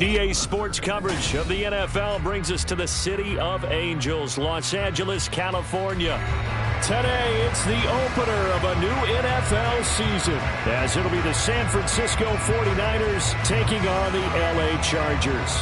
EA Sports coverage of the NFL brings us to the City of Angels, Los Angeles, California. Today, it's the opener of a new NFL season, as it'll be the San Francisco 49ers taking on the LA Chargers.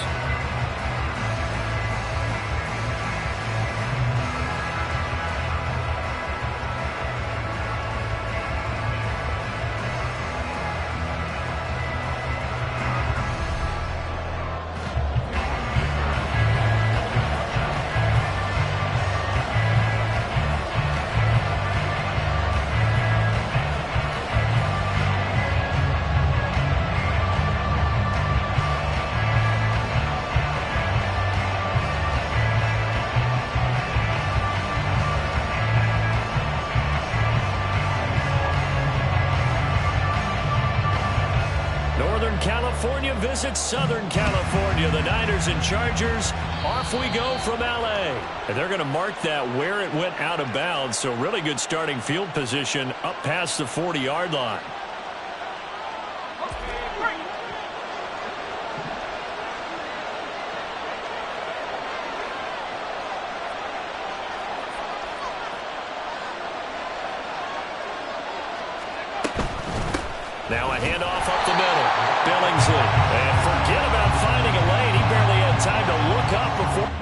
California visits Southern California. The Niners and Chargers, off we go from L.A. And they're going to mark that where it went out of bounds, so really good starting field position up past the 40-yard line. Now a handoff up the middle. Billingsley. And forget about finding a lane. He barely had time to look up before.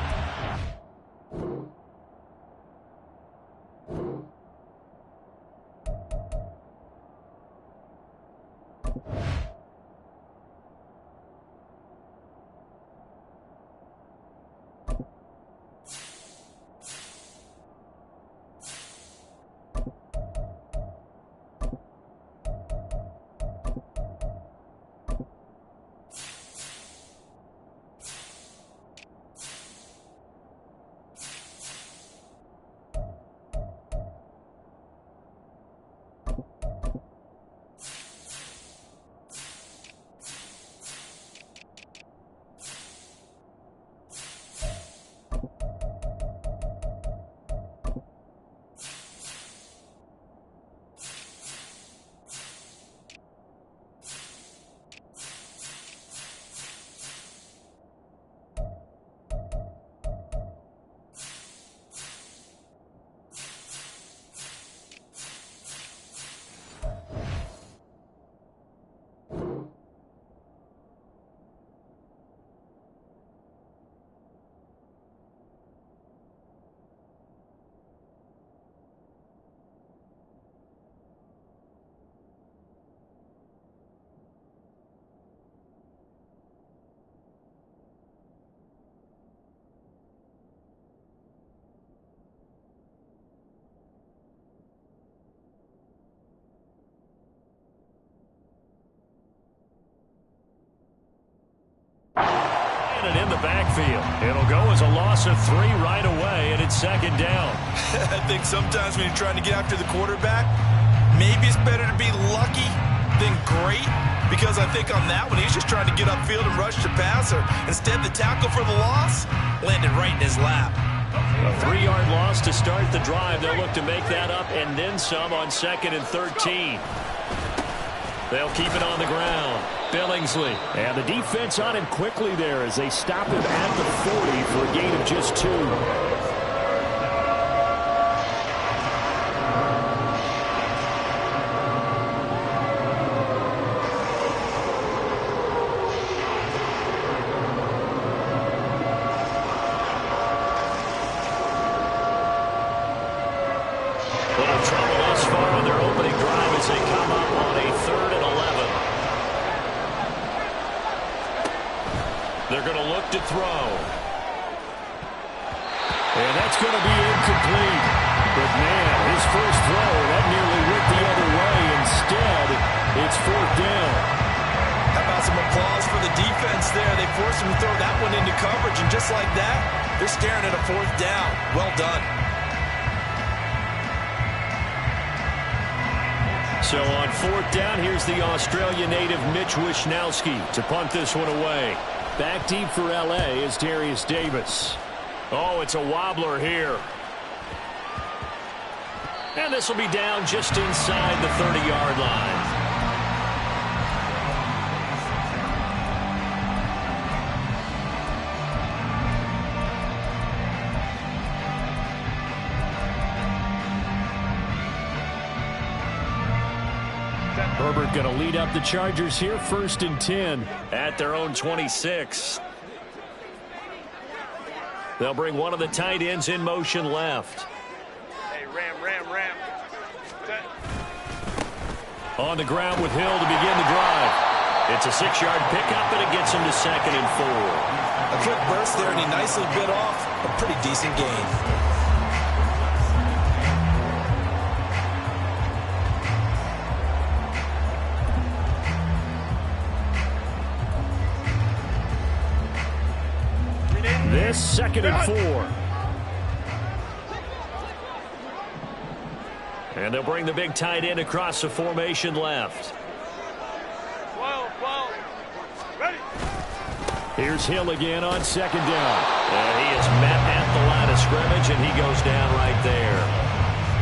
In the backfield. It'll go as a loss of 3 right away, and it's second down. I think sometimes when you're trying to get after the quarterback, maybe it's better to be lucky than great, because I think on that one, he's just trying to get upfield and rush the passer. Instead, the tackle for the loss landed right in his lap. A 3-yard loss to start the drive. They'll look to make that up and then some on 2nd and 13. They'll keep it on the ground. Billingsley. And the defense on him quickly there as they stop him at the 40 for a gain of just 2. Little trouble thus far on their opening drive as they come up on a 3rd and 11. They're going to look to throw. And that's going to be incomplete. But, man, his first throw, that nearly went the other way. Instead, it's 4th down. How about some applause for the defense there? They forced him to throw that one into coverage, and just like that, they're staring at a 4th down. Well done. So on 4th down, here's the Australia native Mitch Wishnowsky to punt this one away. Back deep for L.A. is Darius Davis. Oh, it's a wobbler here. And this will be down just inside the 30-yard line. Herbert going to lead up the Chargers here, 1st and 10 at their own 26. They'll bring one of the tight ends in motion left. Hey, ram. Set. On the ground with Hill to begin the drive. It's a 6-yard pickup, and it gets him to 2nd and 4. A quick burst there, and he nicely bit off a pretty decent gain. This 2nd and 4. And they'll bring the big tight end across the formation left. 12. Ready. Here's Hill again on 2nd down. And he is met at the line of scrimmage, and he goes down right there.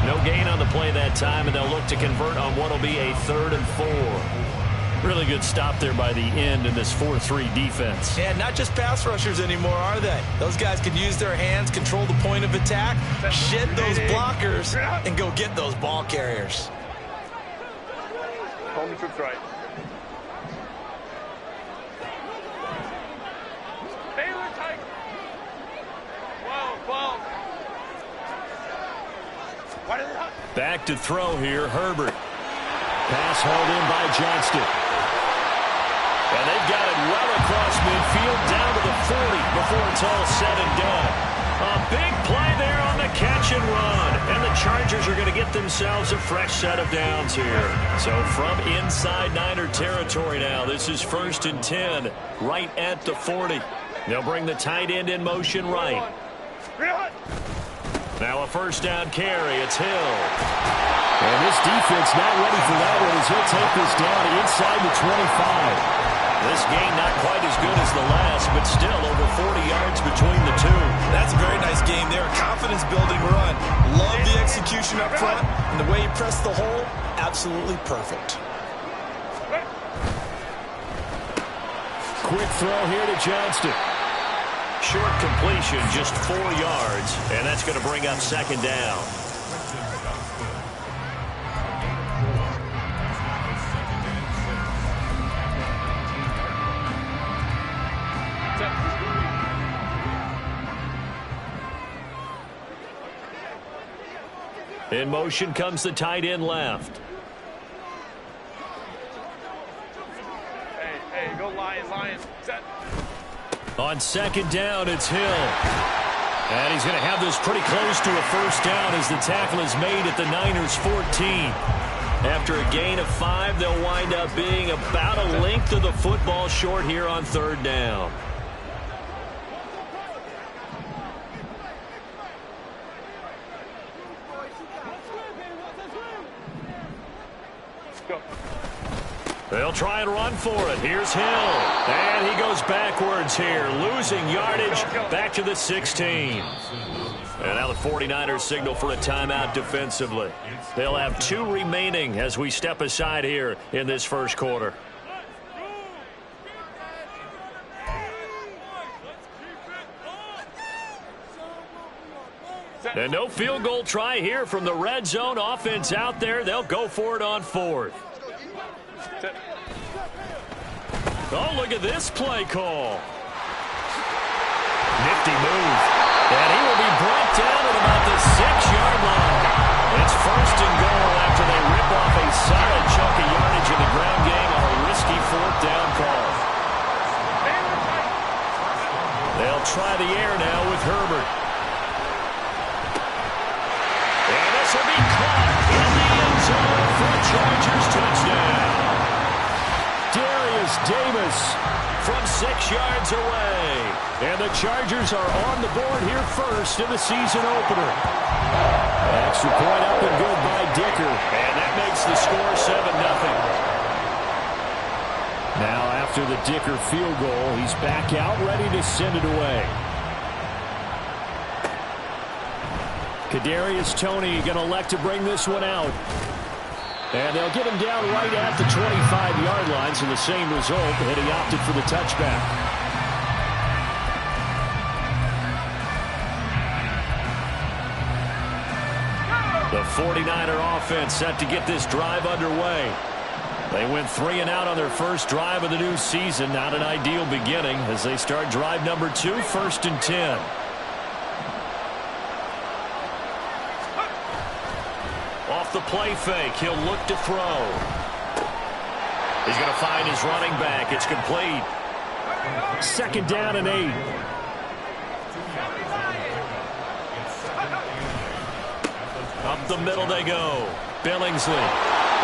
No gain on the play that time, and they'll look to convert on what will be a 3rd and 4. Really good stop there by the end in this 4-3 defense. Yeah, not just pass rushers anymore, are they? Those guys can use their hands, control the point of attack, shed those blockers, and go get those ball carriers. Hold me troops right. Baylor tight. 12. Back to throw here, Herbert. Pass hauled in by Johnston. And they've got it well across midfield down to the 40 before it's all said and done. A big play there on the catch and run. And the Chargers are going to get themselves a fresh set of downs here. So from inside Niner territory now, this is 1st and 10 right at the 40. They'll bring the tight end in motion right. Now a 1st down carry. It's Hill. And this defense not ready for that one as he'll take this down inside the 25. This gain not quite as good as the last, but still over 40 yards between the two. That's a very nice game there. A confidence-building run. Love the execution up front, and the way he pressed the hole, absolutely perfect. Quick throw here to Johnston. Short completion, just 4 yards, and that's going to bring up 2nd down. In motion comes the tight end left. Hey, go Lions. Set. On 2nd down, it's Hill. And he's going to have this pretty close to a 1st down as the tackle is made at the Niners' 14. After a gain of 5, they'll wind up being about a length of the football short here on 3rd down. They'll try and run for it. Here's Hill. And he goes backwards here, losing yardage back to the 16. And now the 49ers signal for a timeout defensively. They'll have 2 remaining as we step aside here in this 1st quarter. And no field goal try here from the red zone. Offense out there. They'll go for it on 4th. Oh, look at this play call. Nifty move. And he will be brought down at about the 6-yard line. It's 1st and goal after they rip off a solid chunk of yardage in the ground game on a risky 4th down call. They'll try the air now with Herbert. And this will be caught in the end zone for a Chargers touchdown. Darius Davis from 6 yards away. And the Chargers are on the board here first in the season opener. Extra point up and good by Dicker. And that makes the score 7-0. Now after the Dicker field goal, he's back out ready to send it away. Kadarius Toney going to elect to bring this one out. And they'll get him down right at the 25-yard line, so the same result, and he opted for the touchback. The 49er offense set to get this drive underway. They went 3 and out on their first drive of the new season. Not an ideal beginning as they start drive number 2, 1st and 10. Off the play fake, he'll look to throw. He's going to find his running back. It's complete. 2nd down and 8. Up the middle they go. Billingsley.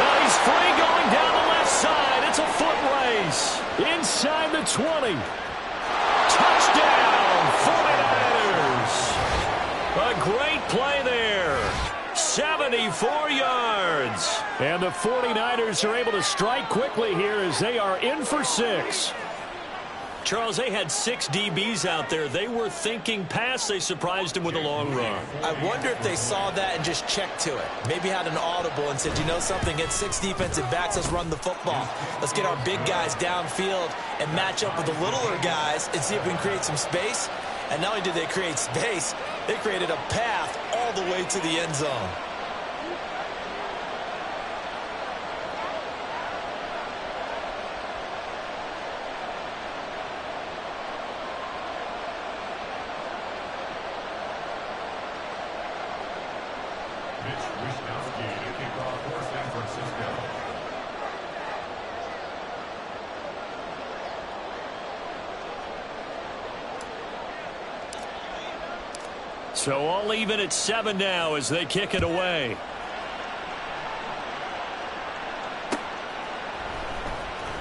Oh, he's free going down the left side. It's a foot race. Inside the 20. Touchdown, 49ers. A great play there. 74 yards. And the 49ers are able to strike quickly here as they are in for 6. Charles, they had 6 DBs out there. They were thinking pass. They surprised him with a long run. I wonder if they saw that and just checked to it. Maybe had an audible and said, you know something, get 6 defensive backs, let's run the football. Let's get our big guys downfield and match up with the littler guys and see if we can create some space. And not only did they create space, they created a path all the way to the end zone. So all even at 7 now as they kick it away.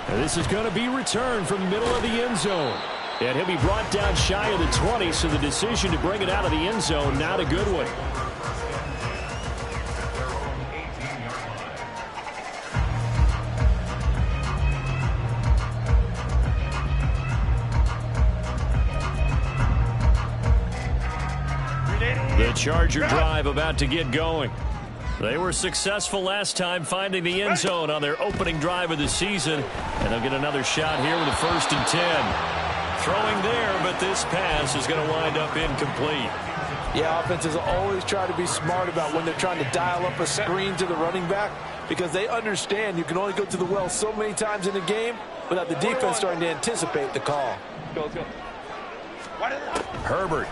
And this is going to be returned from the middle of the end zone. And he'll be brought down shy of the 20, so the decision to bring it out of the end zone, not a good one. The Charger drive about to get going. They were successful last time finding the end zone on their opening drive of the season. And they'll get another shot here with a 1st and 10. Throwing there, but this pass is going to wind up incomplete. Yeah, offenses always try to be smart about when they're trying to dial up a screen to the running back because they understand you can only go to the well so many times in a game without the defense starting to anticipate the call. Go. Herbert.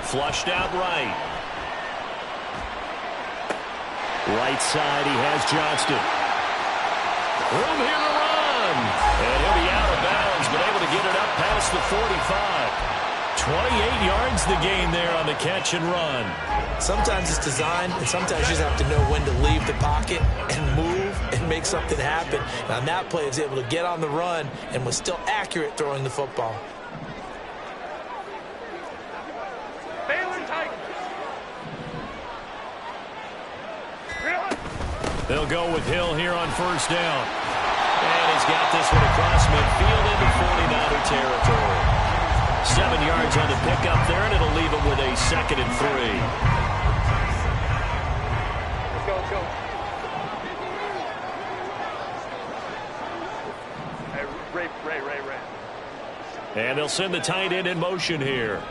Flushed out right. Right side, he has Johnston. Room here to run. And he'll be out of bounds, but able to get it up past the 45. 28 yards the gain there on the catch and run. Sometimes it's designed, and sometimes you just have to know when to leave the pocket and move and make something happen. And on that play, he was able to get on the run and was still accurate throwing the football. They'll go with Hill here on 1st down. And he's got this one across midfield into 49er territory. 7 yards on the pickup there, and it'll leave him with a 2nd and 3. Let's go. Hey, Ray. And they'll send the tight end in motion here.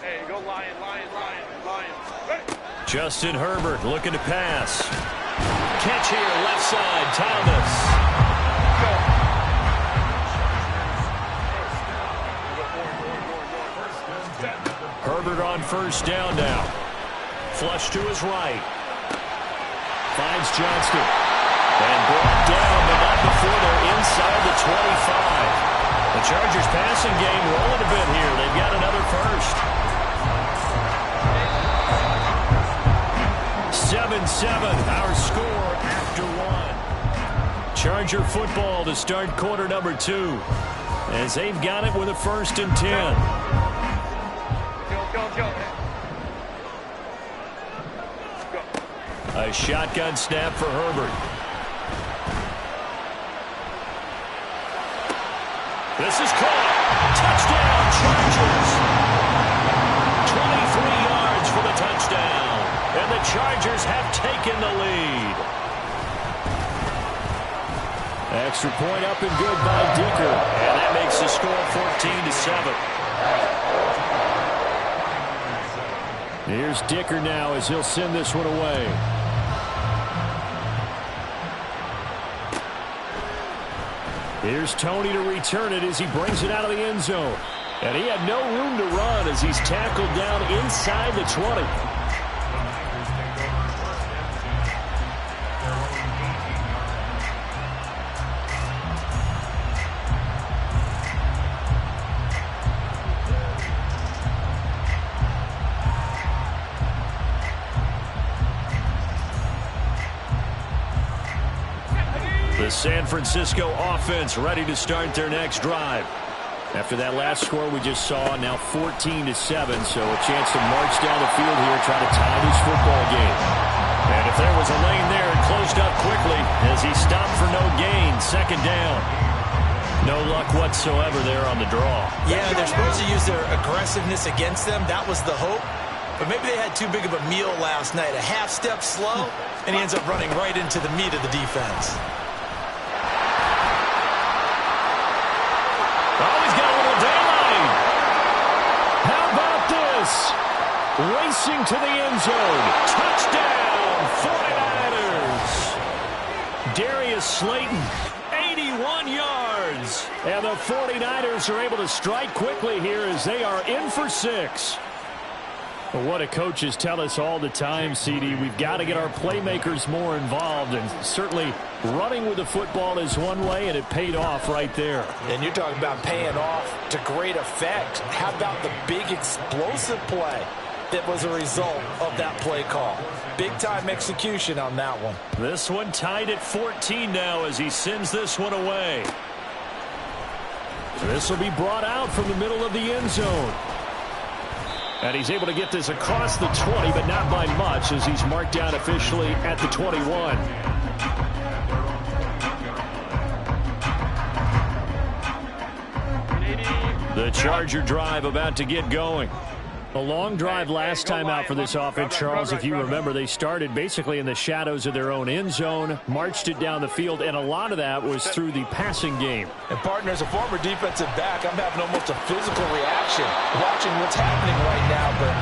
Hey, go Lion. Ready. Justin Herbert looking to pass. Catch here, left side, Thomas. Herbert on 1st down now. Flush to his right. Finds Johnston. And brought down, but not before they're inside the 25. The Chargers passing game rolling a bit here. They've got another 1st. 7-7, our score after 1. Charger football to start quarter number 2. As they've got it with a 1st and 10. Go. A shotgun snap for Herbert. This is caught. Touchdown, Chargers. 23 yards for the touchdown. And the Chargers have taken the lead. Extra point up and good by Dicker. And that makes the score 14-7. Here's Dicker now as he'll send this one away. Here's Tony to return it as he brings it out of the end zone. And he had no room to run as he's tackled down inside the 20. The San Francisco offense ready to start their next drive. After that last score we just saw, now 14-7, so a chance to march down the field here, try to tie this football game. And if there was a lane there, it closed up quickly as he stopped for no gain. Second down. No luck whatsoever there on the draw. Yeah, they're supposed to use their aggressiveness against them. That was the hope. But maybe they had too big of a meal last night. A half step slow, and he ends up running right into the meat of the defense. Racing to the end zone. Touchdown, 49ers. Darius Slayton, 81 yards. And the 49ers are able to strike quickly here as they are in for 6. Well, what do coaches tell us all the time, CD? We've got to get our playmakers more involved, and certainly running with the football is one way, and it paid off right there. And you're talking about paying off to great effect. How about the big explosive play that was a result of that play call? Big-time execution on that one. This one tied at 14 now as he sends this one away. This will be brought out from the middle of the end zone. And he's able to get this across the 20, but not by much as he's marked down officially at the 21. The Charger drive about to get going. A long drive last time out for this offense, Charles. If you remember, they started basically in the shadows of their own end zone, marched it down the field, and a lot of that was through the passing game. And partner, as a former defensive back, I'm having almost a physical reaction watching what's happening right now. But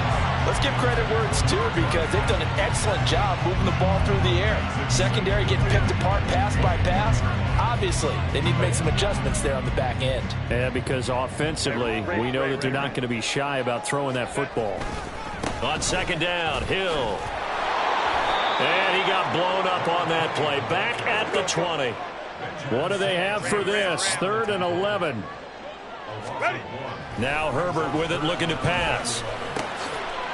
let's give credit where it's due, because they've done an excellent job moving the ball through the air. Secondary getting picked apart pass by pass. Obviously, they need to make some adjustments there on the back end. Yeah, because offensively, we know that they're not going to be shy about throwing that football. On second down, Hill. And he got blown up on that play. Back at the 20. What do they have for this? 3rd and 11. Now Herbert with it, looking to pass.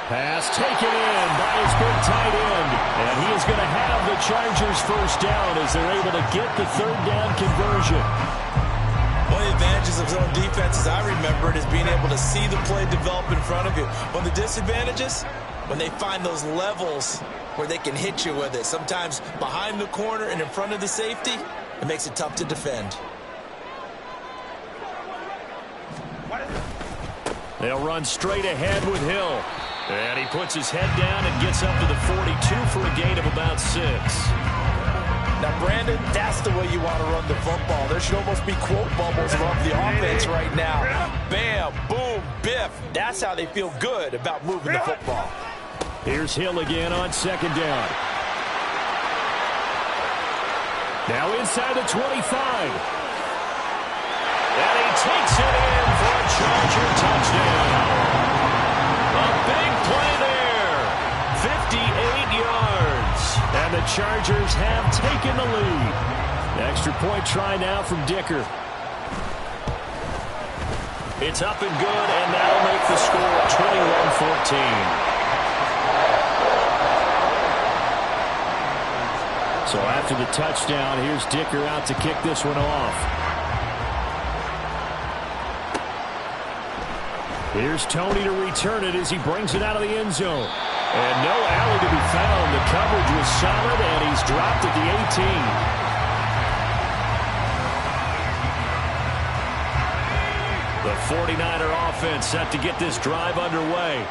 Pass taken in by his big tight end. And he is going to have the Chargers first down as they're able to get the 3rd down conversion. One of the advantages of zone defense, as I remember it, is being able to see the play develop in front of you. One of the disadvantages, when they find those levels where they can hit you with it, sometimes behind the corner and in front of the safety, it makes it tough to defend. They'll run straight ahead with Hill. And he puts his head down and gets up to the 42 for a gain of about 6. Now, Brandon, that's the way you want to run the football. There should almost be quote bubbles above the offense right now. Bam, boom, biff. That's how they feel good about moving the football. Here's Hill again on second down. Now inside the 25. And he takes it in for a Charger touchdown. A big play there. 58 yards. And the Chargers have taken the lead. Extra point try now from Dicker. It's up and good, and that'll make the score 21-14. So after the touchdown, here's Dicker out to kick this one off. Here's Tony to return it as he brings it out of the end zone. And no alley to be found. The coverage was solid, and he's dropped at the 18. The 49er offense set to get this drive underway.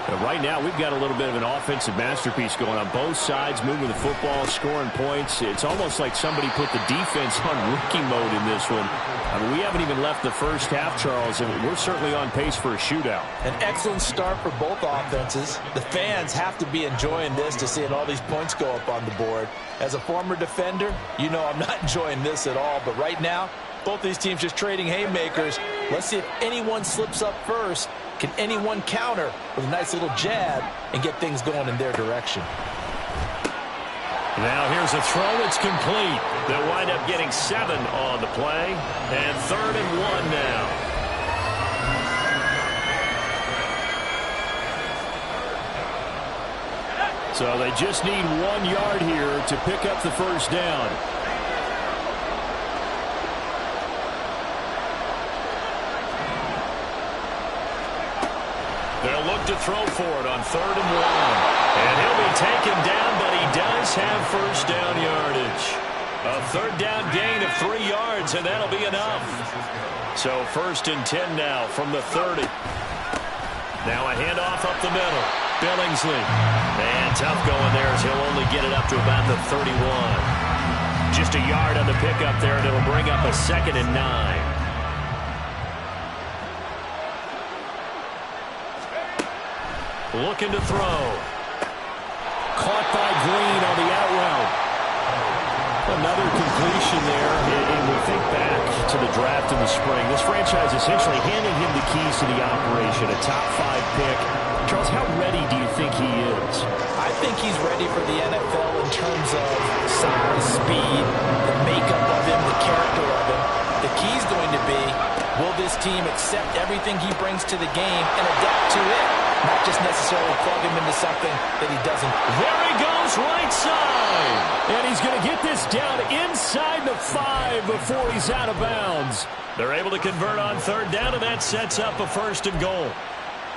But right now, we've got a little bit of an offensive masterpiece going on both sides, moving the football, scoring points. It's almost like somebody put the defense on rookie mode in this one. I mean, we haven't even left the first half, Charles, and we're certainly on pace for a shootout. An excellent start for both offenses. The fans have to be enjoying this to seeing all these points go up on the board. As a former defender, you know I'm not enjoying this at all, but right now, Both these teams just trading haymakers. Let's see if anyone slips up first. Can anyone counter with a nice little jab and get things going in their direction? Now here's a throw. It's complete. They'll wind up getting 7 on the play. And 3rd and 1 now. So they just need 1 yard here to pick up the first down. They'll look to throw for it on 3rd and 1. And he'll be taken down, but he does have first down yardage. A 3rd down gain of 3 yards, and that'll be enough. So 1st and 10 now from the 30. Now a handoff up the middle. Billingsley. And tough going there as he'll only get it up to about the 31. Just a yard on the pickup there, and it'll bring up a 2nd and 9. Looking to throw. Caught by Green on the out route. Another completion there. And we think back to the draft in the spring. This franchise essentially handing him the keys to the operation. A top 5 pick. Charles, how ready do you think he is? I think he's ready for the NFL in terms of size, speed, the makeup of him, the character of him. The key's going to be, will this team accept everything he brings to the game and adapt to it? Not just necessarily plug him into something that he doesn't. There he goes, right side. And he's going to get this down inside the 5 before he's out of bounds. They're able to convert on 3rd down, and that sets up a 1st and goal.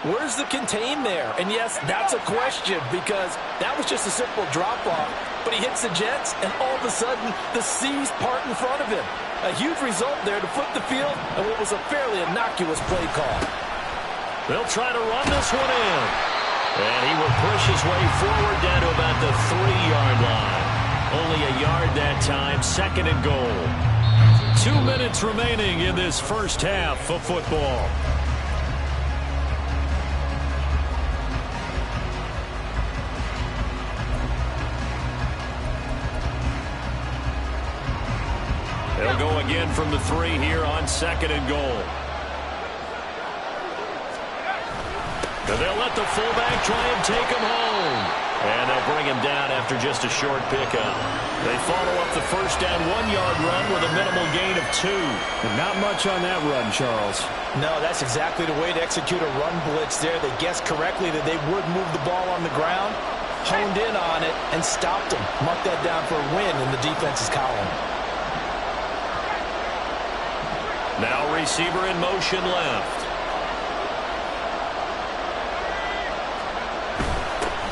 Where's the contain there? And yes, that's a question because that was just a simple drop-off. But he hits the Jets, and all of a sudden, the seas part in front of him. A huge result there to flip the field and what was a fairly innocuous play call. They'll try to run this one in. And he will push his way forward down to about the 3-yard line. Only a yard that time, 2nd and goal. 2 minutes remaining in this first half of football. They'll go again from the 3 here on 2nd and goal. And they'll let the fullback try and take him home. And they'll bring him down after just a short pickup. They follow up the first down 1-yard run with a minimal gain of 2. And not much on that run, Charles. No, that's exactly the way to execute a run blitz there. They guessed correctly that they would move the ball on the ground, honed in on it, and stopped them. Mark that down for a win in the defense's column. Now receiver in motion left.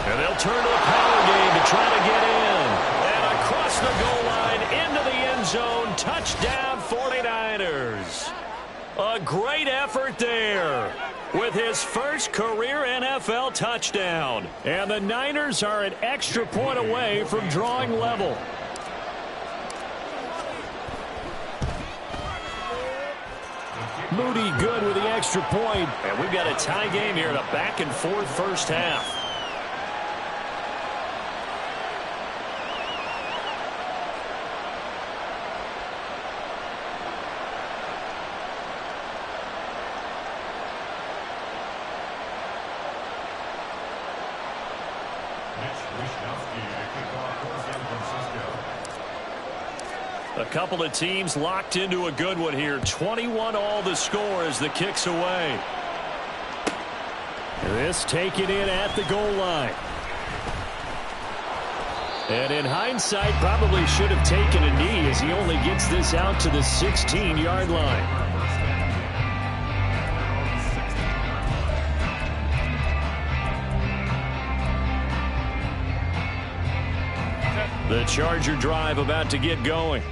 And they'll turn to the power game to try to get in. And across the goal line into the end zone. Touchdown 49ers. A great effort there with his first career NFL touchdown. And the Niners are an extra point away from drawing level. Moody good with the extra point. And we've got a tie game here in a back-and-forth first half. A couple of teams locked into a good one here. 21 all the score as the kick's away. This taken in at the goal line. And in hindsight, probably should have taken a knee as he only gets this out to the 16-yard line. The Charger drive about to get going.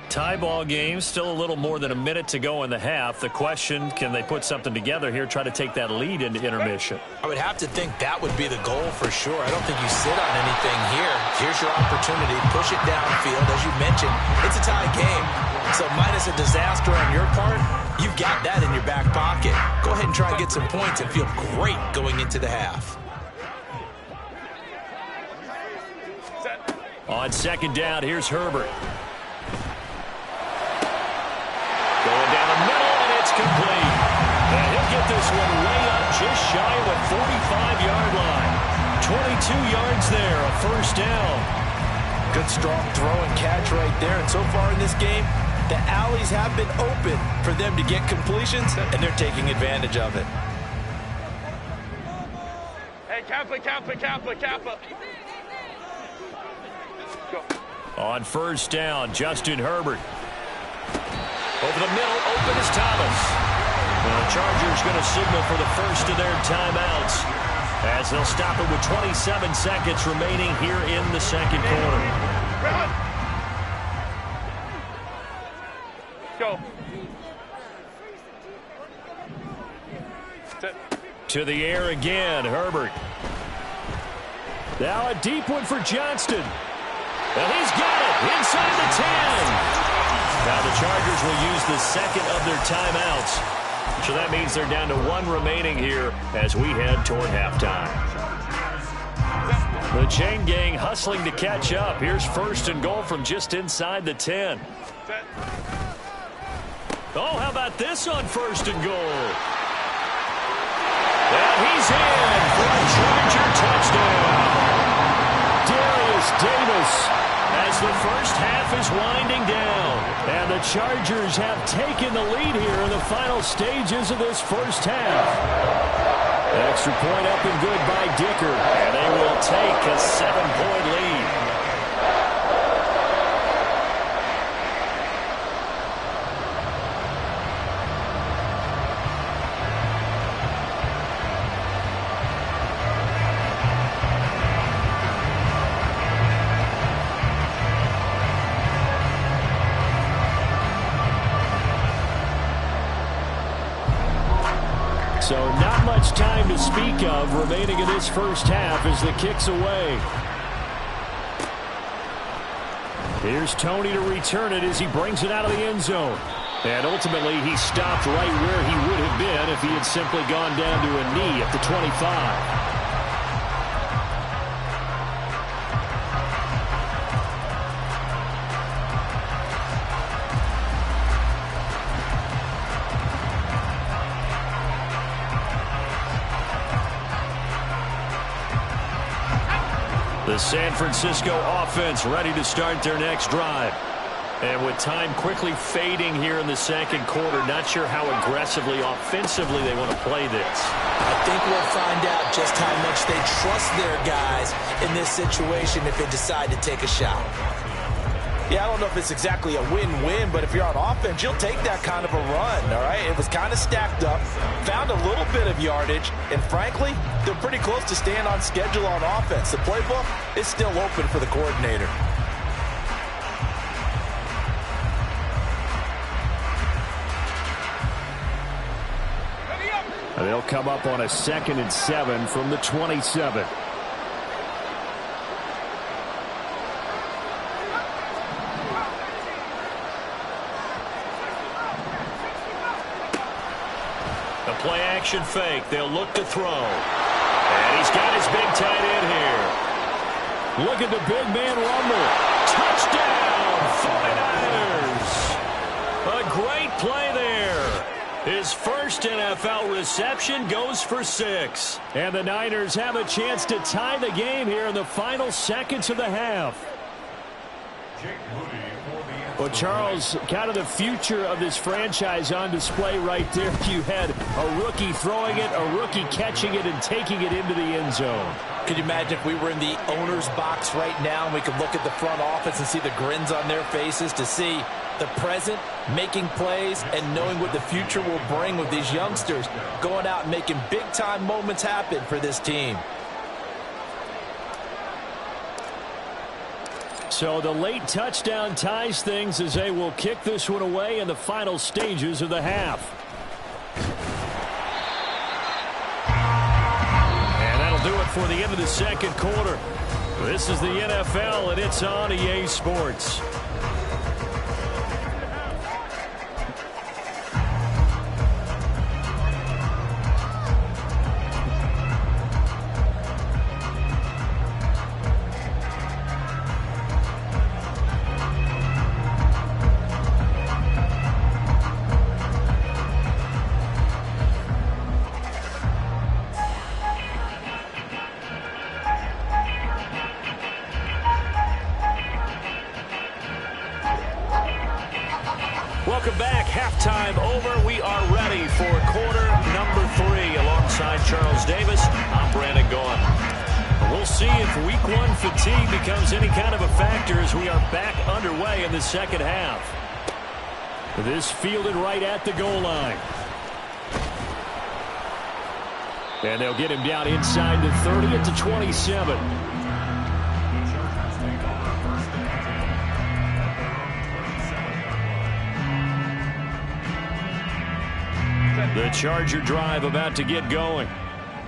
Tie ball game, still a little more than a minute to go in the half. The question, can they put something together here, try to take that lead into intermission? I would have to think that would be the goal for sure. I don't think you sit on anything here. Here's your opportunity. Push it downfield. As you mentioned, it's a tie game. So minus a disaster on your part, you've got that in your back pocket. Go ahead and try and get some points and feel great going into the half. On second down, here's Herbert. just shy of the 45-yard line. 22 yards there, a first down. Good strong throw and catch right there. And so far in this game, the alleys have been open for them to get completions, and they're taking advantage of it. Hey, Kappa. Go. On first down, Justin Herbert. Over the middle, open is Thomas. And the Chargers going to signal for the first of their timeouts as they'll stop it with 27 seconds remaining here in the second quarter. Go. To the air again, Herbert. Now a deep one for Johnston. And he's got it inside the 10. Now the Chargers will use the second of their timeouts. So that means they're down to one remaining here as we head toward halftime. The chain gang hustling to catch up. Here's first and goal from just inside the 10. Oh, how about this on first and goal? And he's in for a Charger touchdown. Darius Davis as the first half is winding down. And the Chargers have taken the lead here in the final stages of this first half. Extra point up and good by Dicker. And they will take a 7-point lead. So not much time to speak of remaining in this first half as the kick's away. Here's Tony to return it as he brings it out of the end zone. And ultimately he stopped right where he would have been if he had simply gone down to a knee at the 25. The San Francisco offense ready to start their next drive. And with time quickly fading here in the second quarter, not sure how aggressively, offensively they want to play this. I think we'll find out just how much they trust their guys in this situation if they decide to take a shot. Yeah, I don't know if it's exactly a win-win, but if you're on offense, you'll take that kind of a run, all right? It was kind of stacked up, found a little bit of yardage, and frankly, they're pretty close to staying on schedule on offense. The playbook is still open for the coordinator. They'll come up on a 2nd and 7 from the 27. Play action fake. They'll look to throw. And he's got his big tight end here. Look at the big man rumble. Touchdown, 49ers. A great play there. His first NFL reception goes for 6. And the Niners have a chance to tie the game here in the final seconds of the half. Well, Charles, kind of the future of this franchise on display right there. You had a rookie throwing it, a rookie catching it, and taking it into the end zone. Could you imagine if we were in the owner's box right now and we could look at the front office and see the grins on their faces to see the present, making plays, and knowing what the future will bring with these youngsters going out and making big-time moments happen for this team. So the late touchdown ties things as they will kick this one away in the final stages of the half. And that'll do it for the end of the second quarter. This is the NFL, and it's on EA Sports. back. Halftime over. We are ready for quarter number 3. Alongside Charles Davis, I'm Brandon Gaudin. We'll see if week 1 fatigue becomes any kind of a factor as we are back underway in the second half. This fielded right at the goal line. And they'll get him down inside the 30 at the 27. The Charger drive about to get going.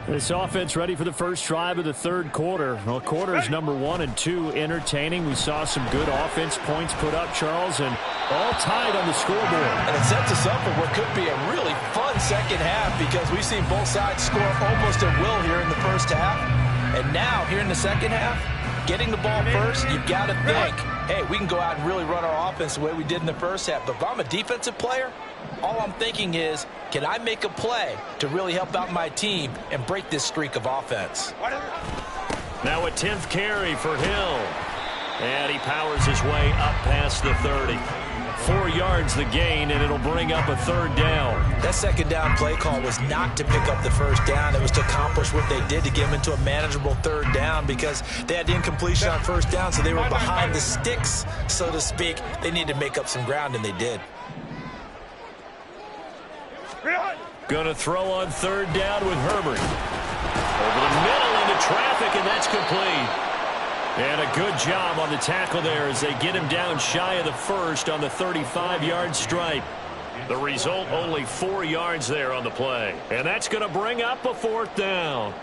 This offense ready for the first drive of the third quarter. Well, quarters number 1 and 2 entertaining. We saw some good offense points put up, Charles, and all tied on the scoreboard. And it sets us up for what could be a really fun second half because we've seen both sides score almost at will here in the first half. And now, here in the second half, getting the ball first, you've got to think, hey, we can go out and really run our offense the way we did in the first half. But if I'm a defensive player, all I'm thinking is, can I make a play to really help out my team and break this streak of offense? Now a 10th carry for Hill. And he powers his way up past the 30. 4 yards the gain, and it'll bring up a third down. That second down play call was not to pick up the first down. It was to accomplish what they did to get them into a manageable third down because they had the incompletion on first down, so they were behind the sticks, so to speak. They needed to make up some ground, and they did. Going to throw on third down with Herbert. Over the middle into traffic, and that's complete. And a good job on the tackle there as they get him down shy of the first on the 35-yard stripe. The result, only 4 yards there on the play. And that's going to bring up a fourth down.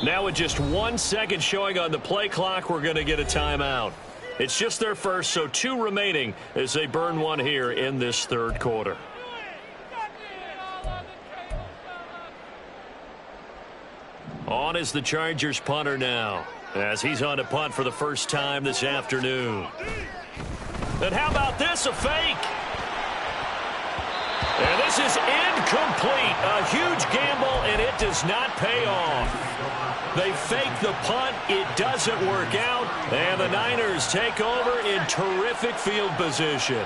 Now with just 1 second showing on the play clock, we're going to get a timeout. It's just their first, so 2 remaining as they burn one here in this third quarter. On is the Chargers punter now, as he's on to punt for the first time this afternoon. And how about this, a fake? And this is incomplete. A huge gamble, and it does not pay off. They fake the punt. It doesn't work out. And the Niners take over in terrific field position.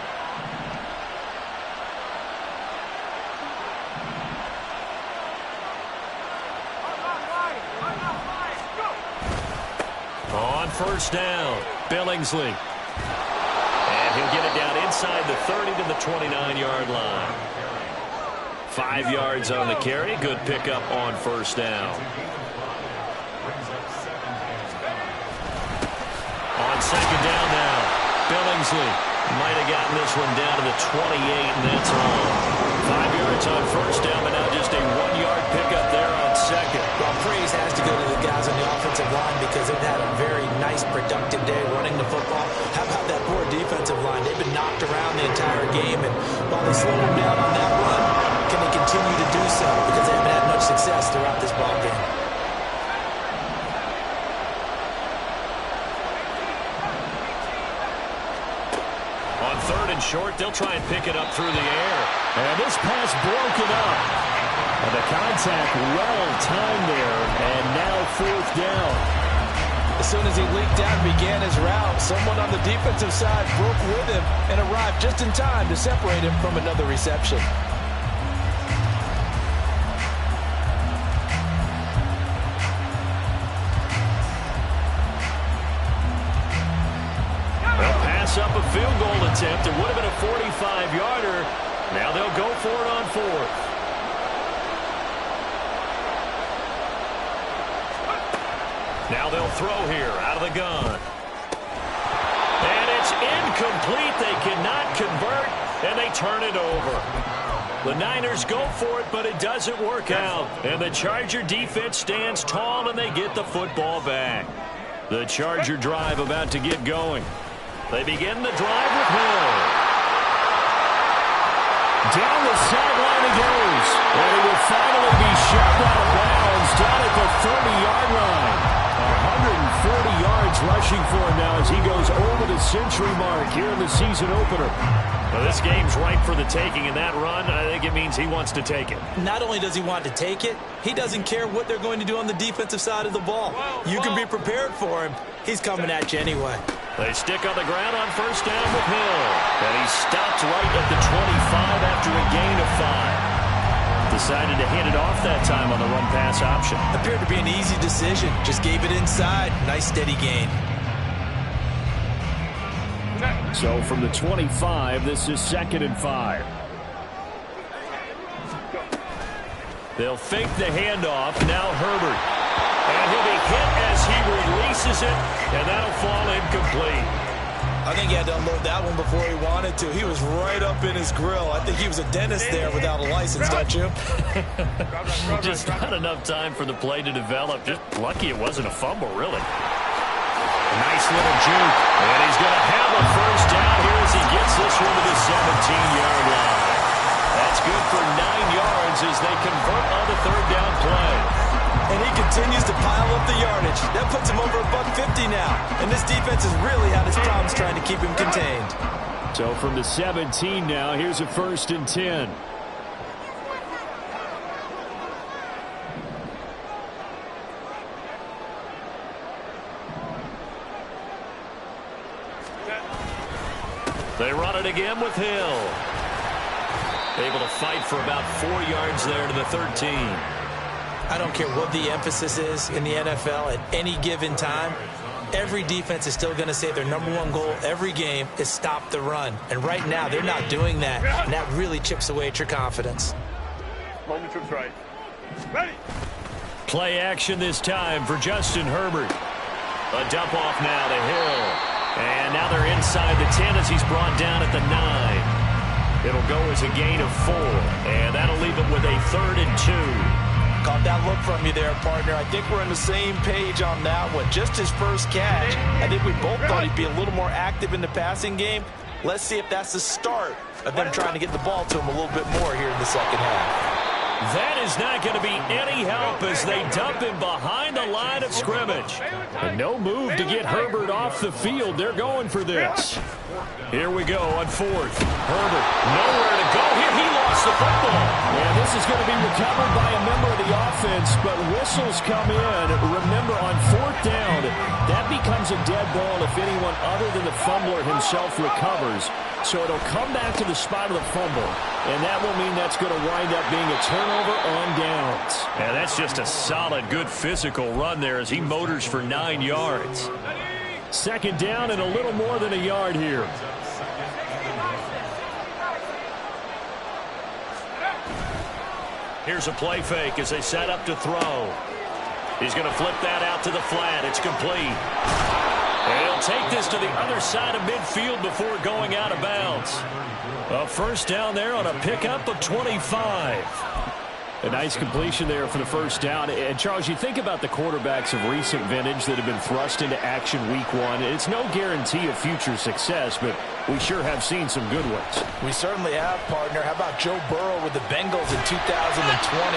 On first down, Billingsley. And he'll get it down inside the 30 to the 29-yard line. 5 yards on the carry. Good pickup on first down. On second down now, Billingsley might have gotten this one down to the 28, and that's all. 5 yards on first down, but now just a 1-yard pickup there on second. Well, praise has to go to the guys on the offensive line because they've had a very nice, productive day running the football. How about that poor defensive line? They've been knocked around the entire game, and while they slowed them down on that run, can they continue to do so? Because they haven't had much success throughout this ball game. On third and short, they'll try and pick it up through the air. And this pass broken up. And the contact well timed there, and now fourth down. As soon as he leaked out and began his route, someone on the defensive side broke with him and arrived just in time to separate him from another reception. Up a field goal attempt. It would have been a 45-yarder. Now they'll go for it on fourth. Now they'll throw here out of the gun. And it's incomplete. They cannot convert, and they turn it over. The Niners go for it, but it doesn't work out. And the Charger defense stands tall, and they get the football back. The Charger drive about to get going. They begin the drive with Hill. Down the sideline he goes. And he will finally be shoved out of bounds down at the 30-yard line. 140 yards rushing for him now as he goes over the century mark here in the season opener. Well, this game's ripe for the taking, and that run, I think it means he wants to take it. Not only does he want to take it, he doesn't care what they're going to do on the defensive side of the ball. You can be prepared for him. He's coming at you anyway. They stick on the ground on first down with Hill. And he stopped right at the 25 after a gain of 5. Decided to hand it off that time on the run-pass option. Appeared to be an easy decision. Just gave it inside. Nice steady gain. So from the 25, this is 2nd and 5. They'll fake the handoff. Now Herbert. And he'll be hit as he releases it, and that'll fall incomplete. I think he had to unload that one before he wanted to. He was right up in his grill. I think he was a dentist there without a license, don't you? Just not enough time for the play to develop. Just lucky it wasn't a fumble, really. Nice little juke. And he's going to have a first down here as he gets this one to the 17-yard line. That's good for 9 yards as they convert on the 3rd down play. And he continues to pile up the yardage. That puts him over $150 now. And this defense has really had its problems trying to keep him contained. So from the 17 now, here's a 1st and 10. They run it again with Hill. Able to fight for about 4 yards there to the 13. I don't care what the emphasis is in the NFL at any given time. Every defense is still going to say their #1 goal every game is stop the run. And right now, they're not doing that. And that really chips away at your confidence. Moment to try. Ready. Play action this time for Justin Herbert. A dump off now to Hill. And now they're inside the 10 as he's brought down at the 9. It'll go as a gain of 4. And that'll leave him with a 3rd and 2. Caught that look from you there, partner. I think we're on the same page on that one. Just his first catch. I think we both thought he'd be a little more active in the passing game. Let's see if that's the start of them trying to get the ball to him a little bit more here in the second half. That is not going to be any help as they dump him behind the line of scrimmage. And no move to get Herbert off the field. They're going for this. Here we go on 4th. Herbert, nowhere to go here. He lost the football. And this is going to be recovered by a member of the offense, but whistles come in. Remember, on 4th down, that becomes a dead ball if anyone other than the fumbler himself recovers. So it'll come back to the spot of the fumble, and that will mean that's going to wind up being a turnover on downs. And that's just a solid, good physical run there as he motors for 9 yards. 2nd down and a little more than a yard here. Here's a play fake as they set up to throw. He's going to flip that out to the flat. It's complete. And he'll take this to the other side of midfield before going out of bounds. A first down there on a pickup of 25. A nice completion there for the first down. And, Charles, you think about the quarterbacks of recent vintage that have been thrust into action week 1. It's no guarantee of future success, but we sure have seen some good ones. We certainly have, partner. How about Joe Burrow with the Bengals in 2020?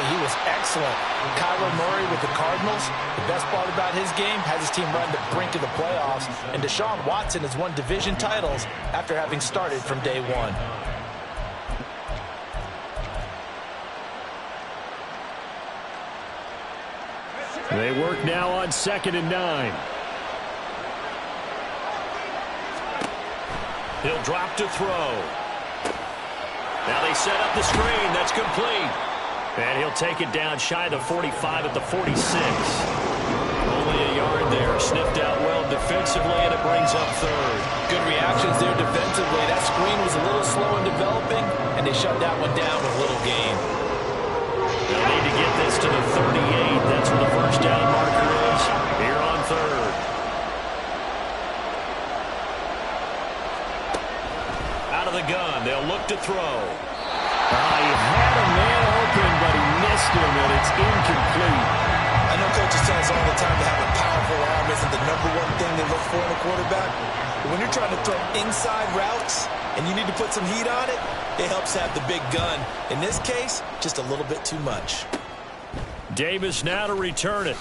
He was excellent. Kyler Murray with the Cardinals. The best part about his game has his team run the brink of the playoffs. And Deshaun Watson has won division titles after having started from day 1. They work now on 2nd and 9. He'll drop to throw. Now they set up the screen. That's complete. And he'll take it down shy of the 45 at the 46. Only a yard there. Sniffed out well defensively, and it brings up 3rd. Good reactions there defensively. That screen was a little slow in developing, and they shut that one down with little gain. They'll need to get this to the 38. That's where the first down marker is here on 3rd. Out of the gun. They'll look to throw. He had a man open, but he missed him, and it's incomplete. I know Coach Coaches tell us all the time to have a powerful arm isn't the #1 thing they look for in a quarterback. But when you're trying to throw inside routes and you need to put some heat on it, it helps have the big gun. In this case, just a little bit too much. Davis now to return it.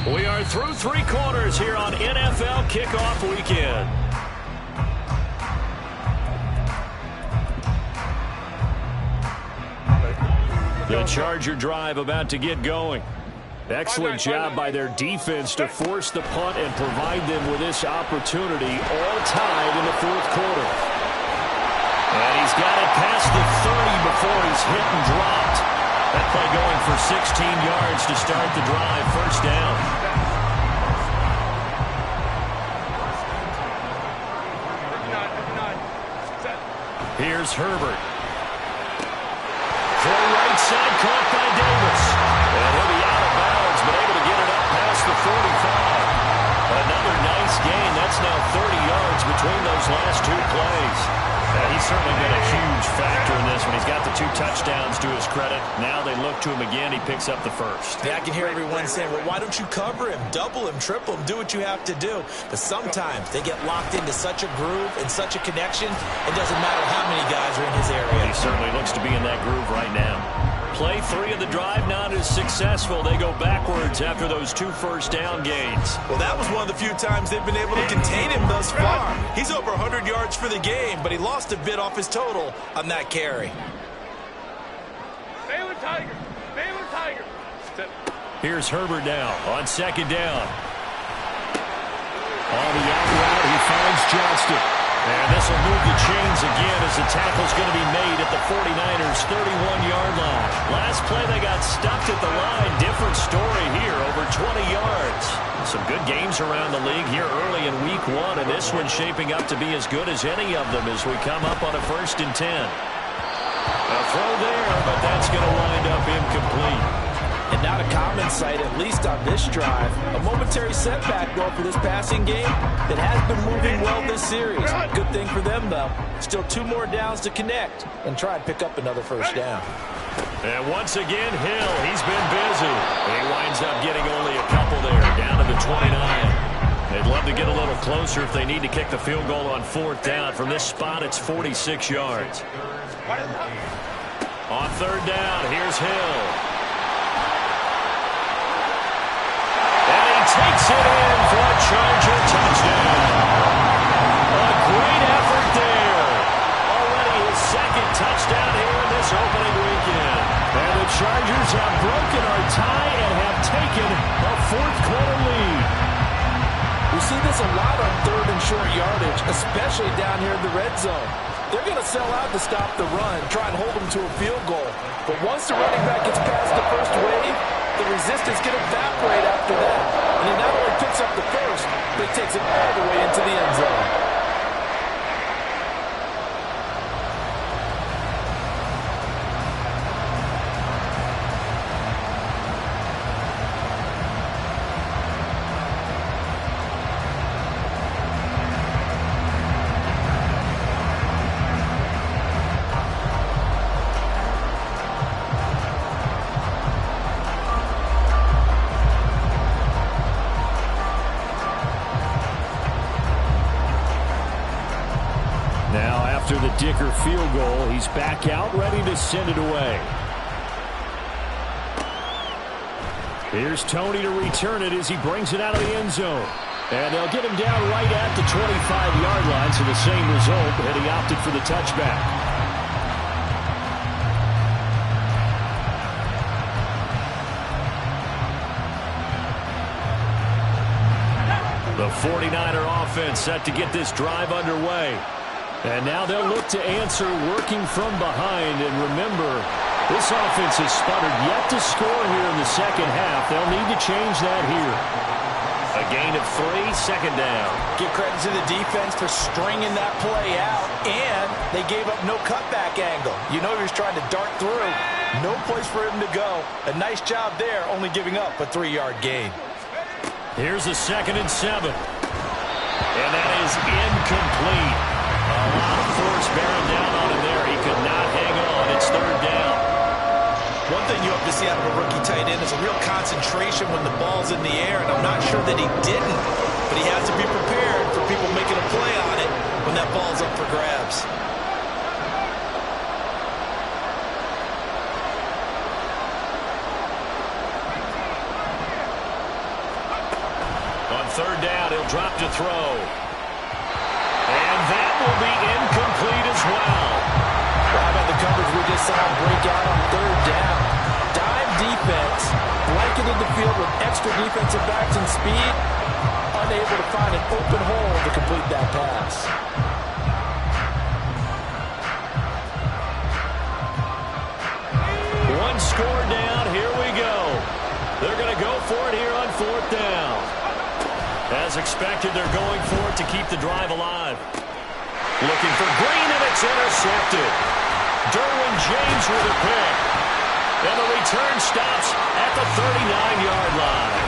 We are through 3 quarters here on NFL Kickoff Weekend. The Charger drive about to get going. Excellent job by their defense to force the punt and provide them with this opportunity, all tied in the 4th quarter. And he's got it past the 30 before he's hit and dropped. That play going for 16 yards to start the drive. First down. Here's Herbert. For right side, caught by Davis. And he'll be out of bounds, but able to get it up past the 45. Another nice gain. That's now 30 yards between those last 2 plays. He's certainly been a huge factor in this one. He's got the 2 touchdowns to his credit. Now they look to him again. He picks up the first. Yeah, I can hear everyone saying, well, why don't you cover him, double him, triple him, do what you have to do. But sometimes they get locked into such a groove and such a connection, it doesn't matter how many guys are in his area. He certainly looks to be in that groove right now. Play 3 of the drive not as successful. They go backwards after those 2 first-down gains. Well, that was one of the few times they've been able to contain him thus far. He's over 100 yards for the game, but he lost a bit off his total on that carry. Baylor Tiger. Baylor Tiger. Here's Herbert now on 2nd down. On the out route, he finds Johnston. And this will move the chains again as the tackle's going to be made at the 49ers' 31-yard line. Last play, they got stuffed at the line. Different story here, over 20 yards. Some good games around the league here early in week 1, and this one's shaping up to be as good as any of them as we come up on a 1st and 10. A throw there, but that's going to wind up incomplete. And not a common sight, at least on this drive. A momentary setback, though, for this passing game that has been moving well this series. Good thing for them, though. Still 2 more downs to connect and try and pick up another first down. And once again, Hill, he's been busy. He winds up getting only a couple there, down to the 29. They'd love to get a little closer if they need to kick the field goal on 4th down. From this spot, it's 46 yards. On 3rd down, here's Hill. Takes it in for a Charger touchdown. A great effort there. Already his 2nd touchdown here in this opening weekend. And the Chargers have broken our tie and have taken a 4th quarter lead. We see this a lot on 3rd and short yardage, especially down here in the red zone. They're going to sell out to stop the run, try and hold them to a field goal. But once the running back gets past the first wave, the resistance can evaporate after that. And he not only picks up the first, but he takes it all the way into the end zone. After the Dicker field goal, he's back out, ready to send it away. Here's Tony to return it as he brings it out of the end zone. And they'll get him down right at the 25-yard line, so the same result, and he opted for the touchback. The 49er offense set to get this drive underway. And now they'll look to answer working from behind. And remember, this offense has sputtered yet to score here in the 2nd half. They'll need to change that here. A gain of 3, 2nd down. Give credit to the defense for stringing that play out, and they gave up no cutback angle. You know he was trying to dart through. No place for him to go. A nice job there, only giving up a 3-yard gain. Here's a 2nd and 7. And that is incomplete. A lot of force bearing down on him there. He could not hang on. It's 3rd down. One thing concentration when the ball's in the air, and I'm not sure that he didn't. But he has to be prepared for people making a play on it when that ball's up for grabs. On third down, he'll drop to throw. And that will be incomplete as well. How about the coverage we just saw him break out on third down? Dime defense, blanketed the field with extra defensive backs and speed, unable to find an open hole to complete that pass. One score down, here we go. They're going to go for it here on fourth down. As expected, they're going for it to keep the drive alive. Looking for Green, and it's intercepted. Derwin James with a pick. And the return stops at the 39-yard line.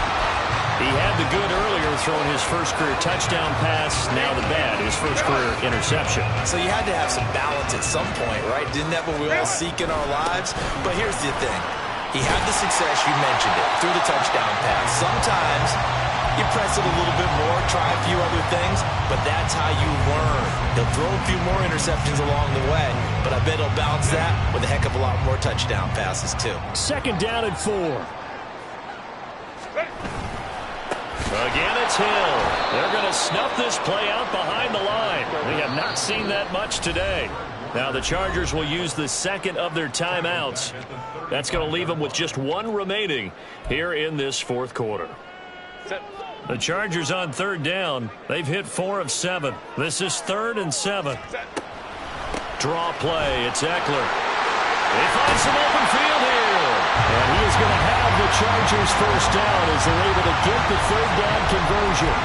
He had the good earlier, throwing his first career touchdown pass. Now the bad, his first career interception. So you had to have some balance at some point, right? Didn't that what we all seek in our lives? But here's the thing. He had the success, you mentioned it, through the touchdown pass. Sometimes you press it a little bit more, try a few other things, but that's how you learn. He'll throw a few more interceptions along the way, but I bet he'll balance that with a heck of a lot more touchdown passes, too. Second down and 4. Again, it's Hill. They're going to snuff this play out behind the line. We have not seen that much today. Now the Chargers will use the second of their timeouts. That's going to leave them with just one remaining here in this fourth quarter. The Chargers on third down. They've hit 4 of 7. This is 3rd and 7. Draw play. It's Eckler. He finds some open field here. And he is going to have the Chargers first down as they're able to get the third down conversion.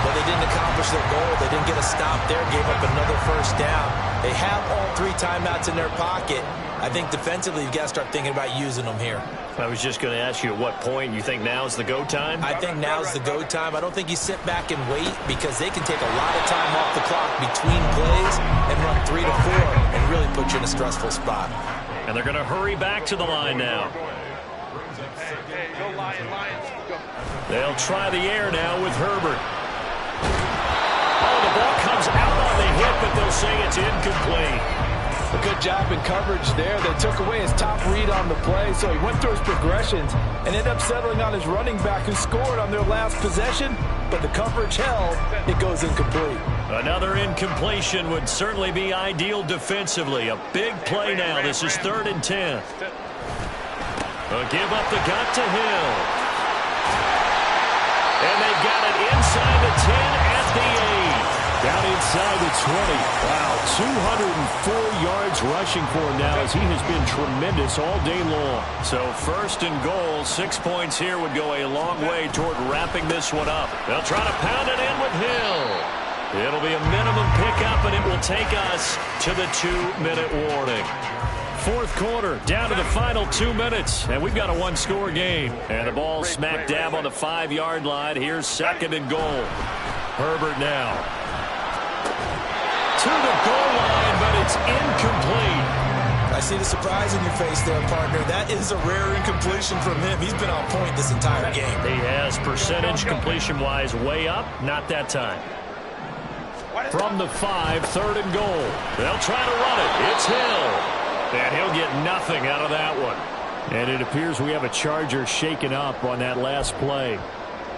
But they didn't accomplish their goal. They didn't get a stop there. Gave up another first down. They have all 3 timeouts in their pocket. I think defensively you've got to start thinking about using them here. I was just going to ask you at what point you think now's the go time? I think now's the go time. I don't think you sit back and wait because they can take a lot of time off the clock between plays and run 3 to 4 and really put you in a stressful spot. And they're going to hurry back to the line now. They'll try the air now with Herbert. Oh, the ball comes out on the hit, but they'll say it's incomplete. A good job in coverage there. They took away his top read on the play, so he went through his progressions and ended up settling on his running back who scored on their last possession, but the coverage held. It goes incomplete. Another incompletion would certainly be ideal defensively. A big play now. This is 3rd and 10. A give up the gut to Hill. And they've got it inside the 10 at the 8. Down inside the 20. Wow, 204 yards rushing for him now as he has been tremendous all day long. So 1st and goal, 6 points here would go a long way toward wrapping this one up. They'll try to pound it in with Hill. It'll be a minimum pickup, and it will take us to the 2-minute warning. Fourth quarter, down to the final 2 minutes, and we've got a 1-score game. And the ball smack dab on the 5-yard line. Here's 2nd and goal. Herbert now. To the goal line, but it's incomplete. I see the surprise in your face there, partner. That is a rare incompletion from him. He's been on point this entire game. He has percentage completion-wise way up. Not that time. From the 5, 3rd and goal. They'll try to run it. It's Hill. And he'll get nothing out of that one. And it appears we have a Charger shaken up on that last play.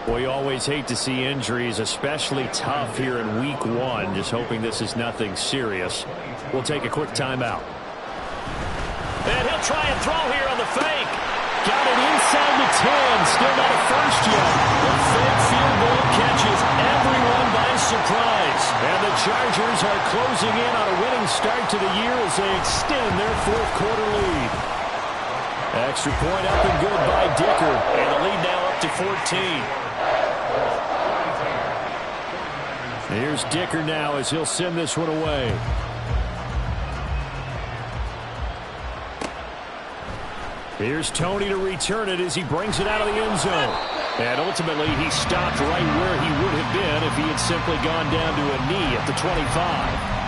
Well, you always hate to see injuries, especially tough here in week 1. Just hoping this is nothing serious. We'll take a quick timeout. And he'll try and throw here on the fake. Got it inside the 10. Still not a first yet. The fake field goal catches everyone by surprise. And the Chargers are closing in on a winning start to the year as they extend their fourth quarter lead. Extra point up and good by Dicker. And the lead now up to 14. Here's Dicker now as he'll send this one away. Here's Tony to return it as he brings it out of the end zone. And ultimately, he stopped right where he would have been if he had simply gone down to a knee at the 25.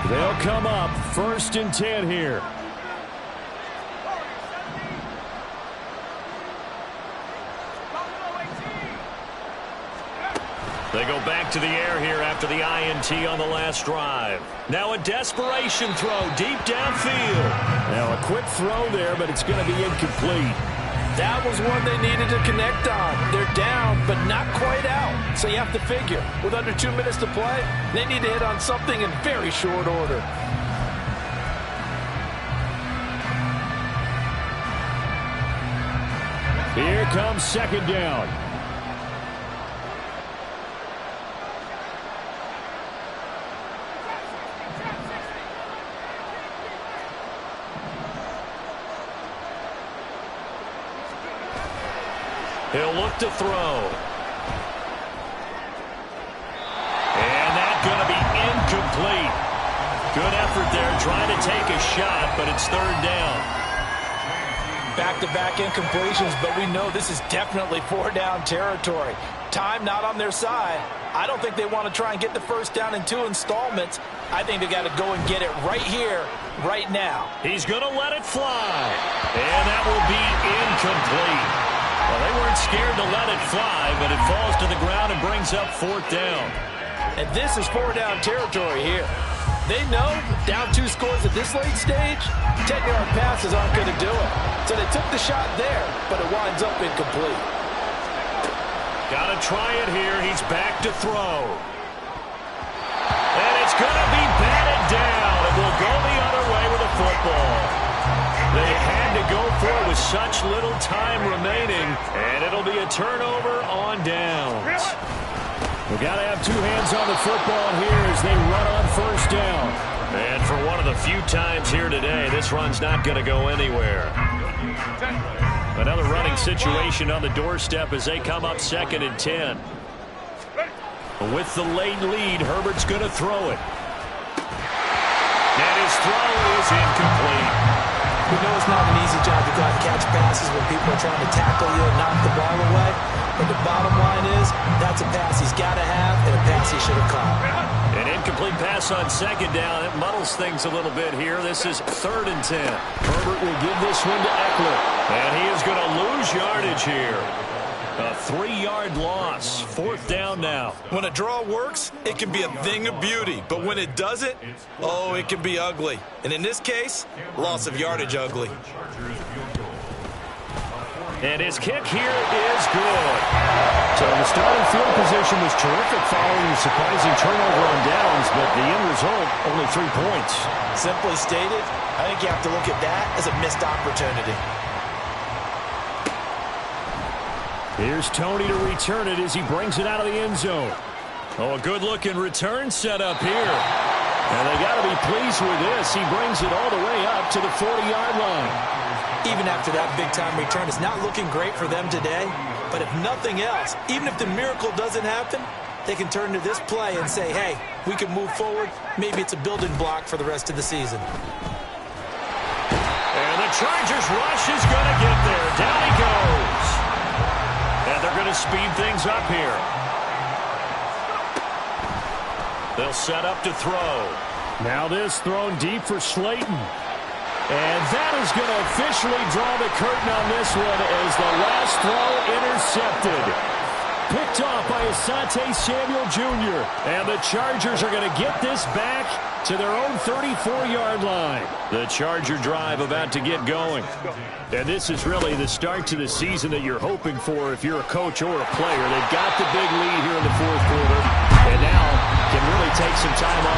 They'll come up 1st and 10 here. They go back to the air here after the INT on the last drive. Now a desperation throw deep downfield. Now a quick throw there, but it's going to be incomplete. That was one they needed to connect on. They're down, but not quite out. So you have to figure, with under 2 minutes to play, they need to hit on something in very short order. Here comes 2nd down. He'll look to throw. And that's going to be incomplete. Good effort there trying to take a shot, but it's 3rd down. Back-to-back incompletions, but we know this is definitely 4-down territory. Time not on their side. I don't think they want to try and get the 1st down in 2 installments. I think they got to go and get it right here, right now. He's going to let it fly. And that will be incomplete. Well, they weren't scared to let it fly, but it falls to the ground and brings up 4th down. And this is 4-down territory here. They know down 2 scores at this late stage, 10-yard passes aren't going to do it. So they took the shot there, but it winds up incomplete. Got to try it here. He's back to throw. And it's going to be batted down. It will go the other way with the football. They had to go for it with such little time remaining, and it'll be a turnover on downs. We've got to have 2 hands on the football here as they run on 1st down. And for one of the few times here today, this run's not going to go anywhere. Another running situation on the doorstep as they come up 2nd and 10. With the late lead, Herbert's going to throw it. And his throw is incomplete. We know it's not an easy job to go out and catch passes when people are trying to tackle you and knock the ball away. But the bottom line is, that's a pass he's got to have and a pass he should have caught. An incomplete pass on 2nd down. It muddles things a little bit here. This is 3rd and 10. Herbert will give this one to Eckler. And he is going to lose yardage here. A 3-yard loss. 4th down now. When a draw works, it can be a thing of beauty. But when it doesn't, oh, it can be ugly. And in this case, loss of yardage ugly. And his kick here is good. So the starting field position was terrific following the surprising turnover on downs, but the end result, only 3 points. Simply stated, I think you have to look at that as a missed opportunity. Here's Tony to return it as he brings it out of the end zone. Oh, a good-looking return set up here. And they got to be pleased with this. He brings it all the way up to the 40-yard line. Even after that big-time return, it's not looking great for them today. But if nothing else, even if the miracle doesn't happen, they can turn to this play and say, hey, we can move forward. Maybe it's a building block for the rest of the season. And the Chargers rush is going to get there. Down he goes. And they're going to speed things up here. They'll set up to throw. Now this thrown deep for Slayton. And that is going to officially draw the curtain on this one as the last throw intercepted. Picked off by Asante Samuel Jr. And the Chargers are going to get this back to their own 34-yard line. The Charger drive about to get going. And this is really the start to the season that you're hoping for if you're a coach or a player. They've got the big lead here in the 4th quarter and now can really take some time off.